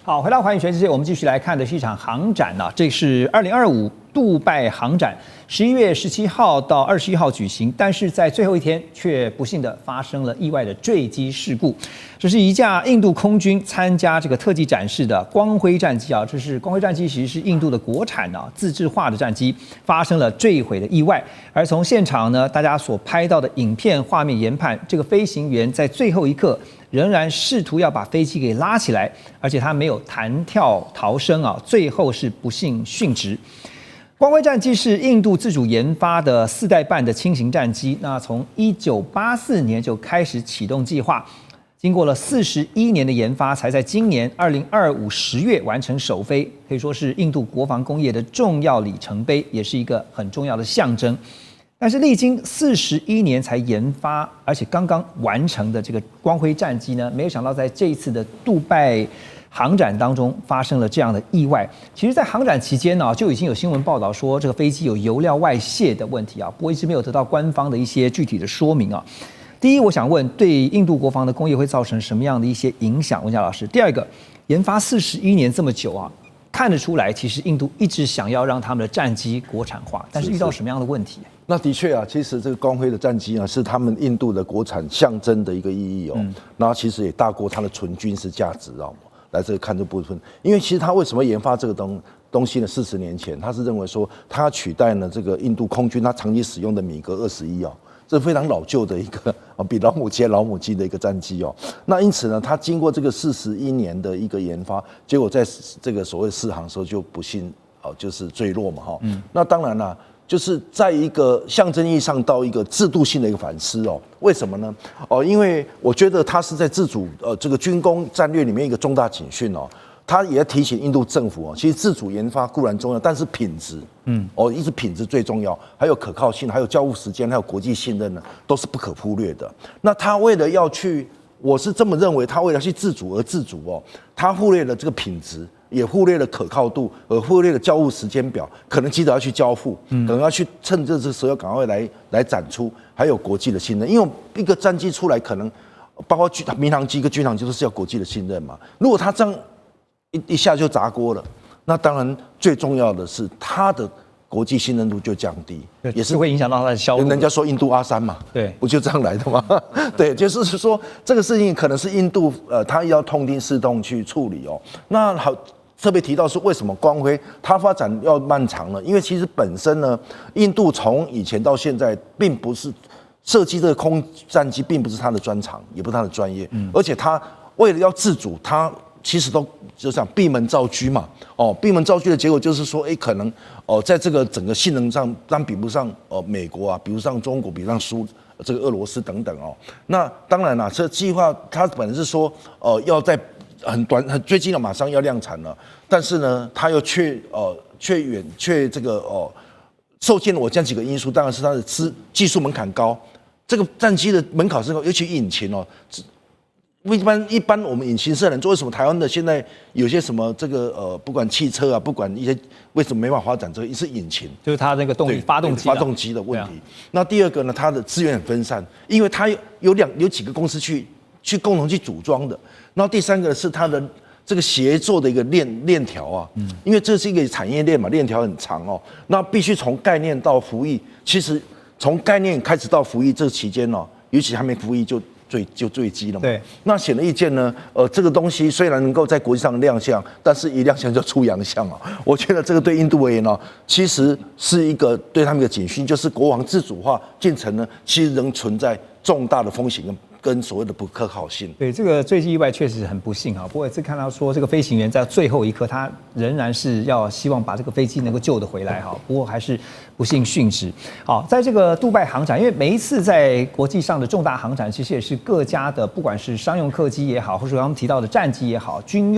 好，回到寰宇全世界，我们继续来看的是一场航展啊，这是2025杜拜航展，11月17号到21号举行，但是在最后一天却不幸的发生了意外的坠机事故。这是一架印度空军参加这个特技展示的光辉战机啊，这是光辉战机，其实是印度的国产啊自制化的战机，发生了坠毁的意外。而从现场呢，大家所拍到的影片画面研判，这个飞行员在最后一刻仍然试图要把飞机给拉起来，而且他没有弹跳逃生啊，最后是不幸殉职。光辉战机是印度自主研发的4代半的轻型战机，那从1984年就开始启动计划，经过了41年的研发，才在今年2025 10月完成首飞，可以说是印度国防工业的重要里程碑，也是一个很重要的象征。但是历经41年才研发，而且刚刚完成的这个光辉战机呢，没有想到在这一次的杜拜航展当中发生了这样的意外。其实，在航展期间呢，就已经有新闻报道说这个飞机有油料外泄的问题啊，不过一直没有得到官方的一些具体的说明啊。第一，我想问，对印度国防的工业会造成什么样的一些影响？文佳老师。第二个，研发41年这么久啊，看得出来，其实印度一直想要让他们的战机国产化，但是遇到什么样的问题？那的确啊，其实这个光辉的战机啊，是他们印度的国产象征的一个意义哦。然后其实也大过它的纯军事价值啊。来这个看这部分，因为其实他为什么研发这个东西呢？40年前，他是认为说，他要取代呢这个印度空军他长期使用的米格21哦，这非常老旧的一个比老母鸡的一个战机哦。那因此呢，他经过这个41年的一个研发，结果在这个所谓试航的时候就不幸就是坠落嘛哈。那当然啦。就是在一个象征意义上到一个制度性的一个反思哦，为什么呢？因为我觉得它是在自主这个军工战略里面一个重大警讯哦，它也要提醒印度政府哦，其实自主研发固然重要，但是品质，一直品质最重要，还有可靠性，还有交付时间，还有国际信任呢，都是不可忽略的。那他为了要去，我是这么认为，他为了去自主而自主哦，他忽略了这个品质。也忽略了可靠度，忽略了交付时间表，可能记得要去交付，可能要去趁这时候赶快来展出，还有国际的信任。因为一个战机出来，可能包括民航机跟军航机都是要国际的信任嘛。如果它这样一下就砸锅了，那当然最重要的是它的国际信任度就降低，也是会影响到它的销路。人家说印度阿三嘛，对，不就这样来的吗？对，就是说这个事情可能是印度它要痛定思痛去处理哦。那好。特别提到是为什么光辉它发展要漫长呢？因为其实本身呢，印度从以前到现在，并不是设计这个空战机，并不是它的专长，也不是它的专业，而且它为了要自主，它其实都就这样闭门造车嘛。闭门造车的结果就是说，可能在这个整个性能上，当然比不上美国啊，比不上中国，比不上这个俄罗斯等等哦。那当然啦，这计划它本来是说要在很最近马上要量产了，但是呢，它又却这个受限了我这样几个因素，当然是它的技术门槛高，这个战机的门槛是高，尤其引擎哦，一般我们引擎是能做，为什么台湾的现在有些什么这个不管汽车啊，不管一些为什么没办法发展这个是引擎，就是它那个动力发动机的问题。那第二个呢，它的资源很分散，因为它有几个公司去共同去组装的。然后第三个是它的这个协作的一个链条啊，因为这是一个产业链嘛，链条很长哦，那必须从概念到服役，其实从概念开始到服役这期间哦，尤其还没服役就坠机了嘛。对，那显而易见呢，这个东西虽然能够在国际上亮相，但是一亮相就出洋相啊。我觉得这个对印度而言呢，其实是一个对他们的警讯，就是国防自主化进程呢，其实仍存在重大的风险跟所谓的不可靠性。对，这个坠机意外确实很不幸啊。不过也是看到说，这个飞行员在最后一刻，他仍然是要希望把这个飞机能够救得回来哈。不过还是不幸殉职。好，在这个杜拜航展，因为每一次在国际上的重大航展，其实也是各家的不管是商用客机也好，或者刚刚提到的战机也好，军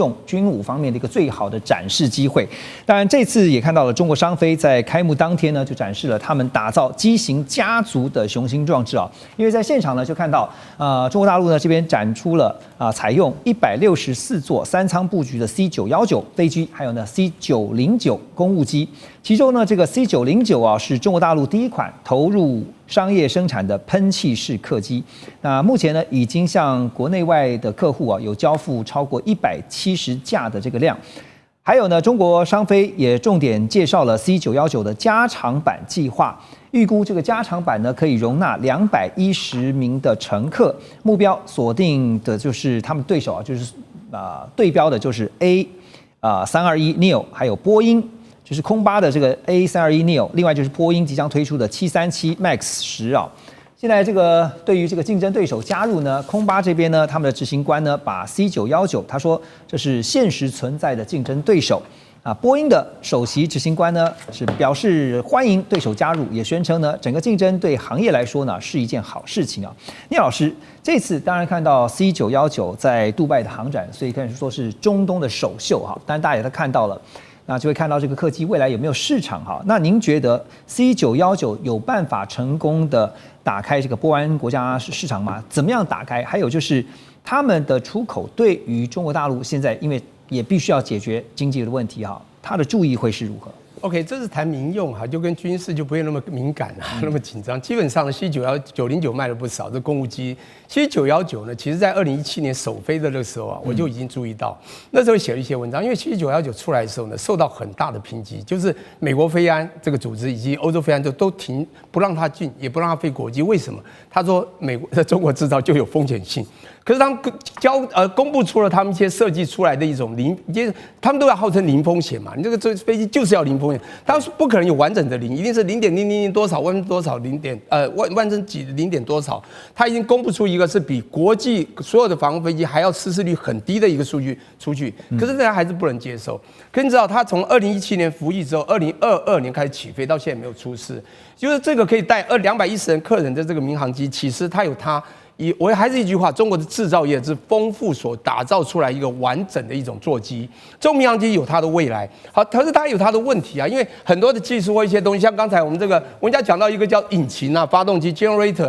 武方面的一个最好的展示机会。当然，这次也看到了中国商飞在开幕当天呢，就展示了他们打造机型家族的雄心壮志啊。因为在现场呢，就看到中国大陆呢这边展出了采用164座3舱布局的 C919 飞机，还有呢 C909 公务机。其中呢这个 C909是中国大陆第一款投入商业生产的喷气式客机。那目前呢已经向国内外的客户有交付超过170架的这个量。还有呢，中国商飞也重点介绍了 C919的加长版计划，预估这个加长版呢可以容纳210名的乘客，目标锁定的就是他们对手就是对标的就是 A321neo， 还有波音，就是空巴的这个 A321neo， 另外就是波音即将推出的737 MAX 10。现在这个对于这个竞争对手加入呢，空巴这边呢，他们的执行官呢把 C919， 他说这是现实存在的竞争对手。波音的首席执行官呢是表示欢迎对手加入，也宣称呢整个竞争对行业来说呢是一件好事情啊。聂老师，这次当然看到 C919在杜拜的航展，所以可以说是中东的首秀哈，当然大家也都看到了。那就会看到这个客机未来有没有市场哈？那您觉得 C919有办法成功的打开这个波湾国家市场吗？怎么样打开？还有就是他们的出口对于中国大陆现在因为也必须要解决经济的问题哈，它的注意会是如何？ OK， 这是谈民用哈，就跟军事就不会那么敏感那么紧张。基本上呢 ，C909卖了不少，这公务机。C919呢，其实在2017年首飞的那个时候我就已经注意到，那时候写了一些文章。因为 C919出来的时候呢，受到很大的抨击，就是美国飞安这个组织以及欧洲飞安都停不让它进，也不让它飞国际。为什么？他说美国在中国制造就有风险性。可是他们公布出了他们一些设计出来的一种他们都要号称零风险嘛，你这个飞机就是要零风险，它不可能有完整的零，一定是0.000多少万多少万分几0.多少，它已经公布出一个是比国际所有的防空飞机还要失事率很低的一个数据出去，可是大家还是不能接受。可你知道，它从2017年服役之后，2022年开始起飞，到现在没有出事，就是这个可以带210人客人的这个民航机，其实它有它。我还是一句话，中国的制造业是丰富所打造出来一个完整的一种座机。这种民航机有它的未来，好，可是它有它的问题因为很多的技术或一些东西，像刚才我们文家讲到一个叫引擎发动机 generator，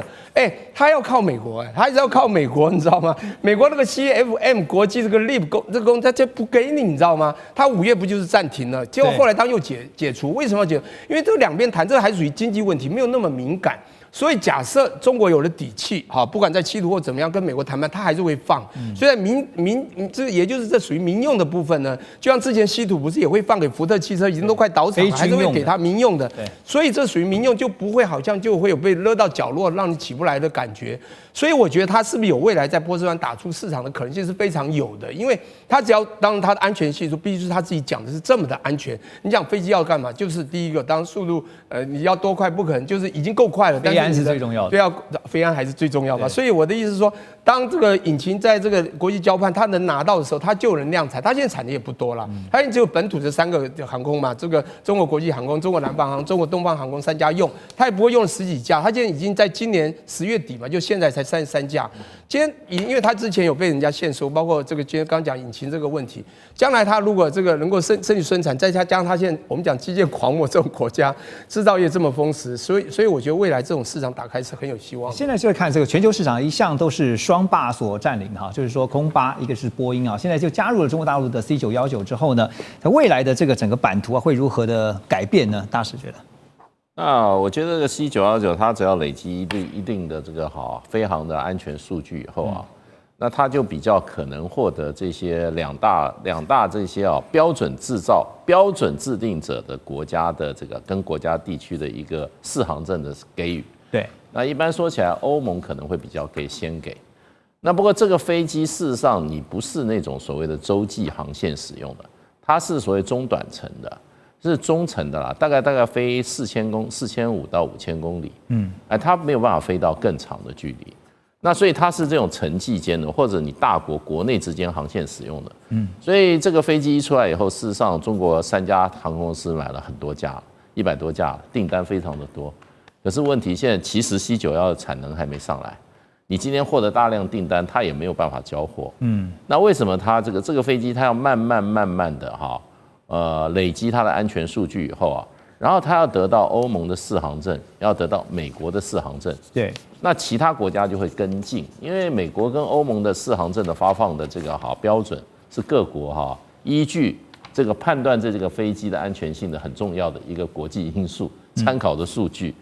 它要靠美国它还是要靠美国，你知道吗？美国那个 CFM 国际这个 LEAP 这个公司，它就不给你知道吗？它5月不就是暂停了，结果后来它又解除，为什么要解除？因为这两边谈，这个还属于经济问题，没有那么敏感。所以假设中国有了底气，不管在企图或怎么样跟美国谈判，它还是会放。所以在这也就是这属于民用的部分呢，就像之前稀土不是也会放给福特汽车，已经都快倒厂了，还是会给它民用的。所以这属于民用，就不会好像就会有被勒到角落，让你起不来的感觉。所以我觉得它是不是有未来在波斯湾打出市场的可能性是非常有的，因为它只要当然它的安全系数必须是他自己讲的是这么的安全。你讲飞机要干嘛？就是第一个，当然速度你要多快不可能，就是已经够快了，但是飞安是最重要的。对啊，飞安还是最重要的。所以我的意思是说，当这个引擎在这个国际交换它能拿到的时候，它就有人量产。它现在产的也不多了，它只有本土这3个航空嘛，这个中国国际航空、中国南方航空、中国东方航空3家用，它也不会用了10几架。它现在已经在今年10月底嘛，就现在才33架。今天因为它之前有被人家限收，包括这个今天刚讲引擎这个问题，将来它如果这个能够生产，再加上它现在我们讲基建狂魔这种国家，制造业这么丰实，所以我觉得未来这种市场打开是很有希望的。现在就会看这个全球市场一向都是双霸所占领就是说空巴一个是波音现在就加入了中国大陆的 C919之后呢，它未来的这个整个版图会如何的改变呢？大使觉得？那我觉得这个 C919它只要累积一定的这个飞航的安全数据以后那它就比较可能获得这些两大这些标准制造、标准制定者的国家的这个跟国家地区的一个适航证的给予。对，那一般说起来，欧盟可能会比较先给。那不过这个飞机事实上你不是那种所谓的洲际航线使用的，它是所谓中短程的。是中程的啦，大概飞4500到5000公里，它没有办法飞到更长的距离。那所以它是这种城际间的，或者你大国内之间航线使用的。所以这个飞机一出来以后，事实上中国3家航空公司买了很多架，100多架，订单非常的多。可是问题现在其实 C919的产能还没上来，你今天获得大量订单，它也没有办法交货。那为什么它这个飞机它要慢慢的累积它的安全数据以后然后他要得到欧盟的4航证，要得到美国的4航证，对，那其他国家就会跟进，因为美国跟欧盟的4航证的发放的这个标准是各国依据这个判断这个飞机的安全性的很重要的一个国际因素参考的数据，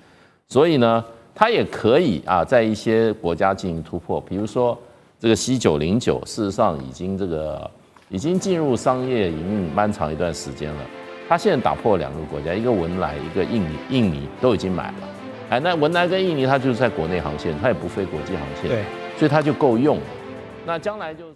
所以呢，它也可以在一些国家进行突破，比如说这个 C909，事实上已经进入商业营运蛮长一段时间了。它现在打破2个国家，一个文莱，一个印尼都已经买了。那文莱跟印尼它就是在国内航线，它也不飞国际航线，对，所以它就够用了。那将来就